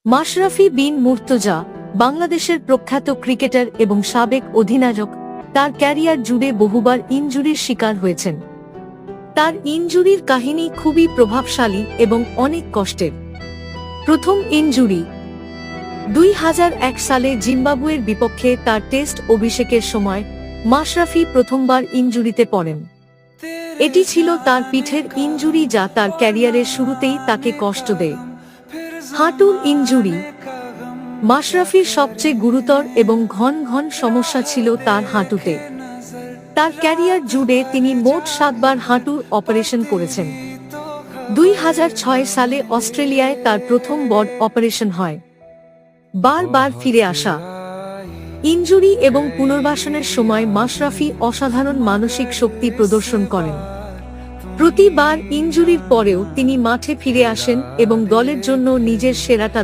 মাশরাফি বিন মুর্তজা বাংলাদেশের প্রখ্যাত ক্রিকেটার এবং সাবেক অধিনায়ক। তার ক্যারিয়ার জুড়ে বহুবার ইনজুরির শিকার হয়েছেন। তার ইনজুরির কাহিনী খুবই প্রভাবশালী এবং অনেক কষ্টের। প্রথম ইনজুরি 2001 সালে জিম্বাবুয়ের বিপক্ষে তার টেস্ট অভিষেকের সময় মাশরাফি প্রথমবার ইনজুরিতে পড়েন। এটি ছিল তার পিঠের ইনজুরি, যা তার ক্যারিয়ারের শুরুতেই তাকে কষ্ট দেয়। হাঁটুর ইনজুরি মাশরাফির সবচেয়ে গুরুতর এবং ঘন ঘন সমস্যা ছিল তার হাঁটুতে। তার ক্যারিয়ার জুড়ে তিনি মোট 7 বার হাঁটুর অপারেশন করেছেন। 2006 সালে অস্ট্রেলিয়ায় তার প্রথম বড় অপারেশন হয়। বারবার ফিরে আসা ইনজুরি এবং পুনর্বাসনের সময় মাশরাফি অসাধারণ মানসিক শক্তি প্রদর্শন করেন। প্রতিবার ইনজুরির পরেও তিনি মাঠে ফিরে আসেন এবং দলের জন্য নিজের সেরাটা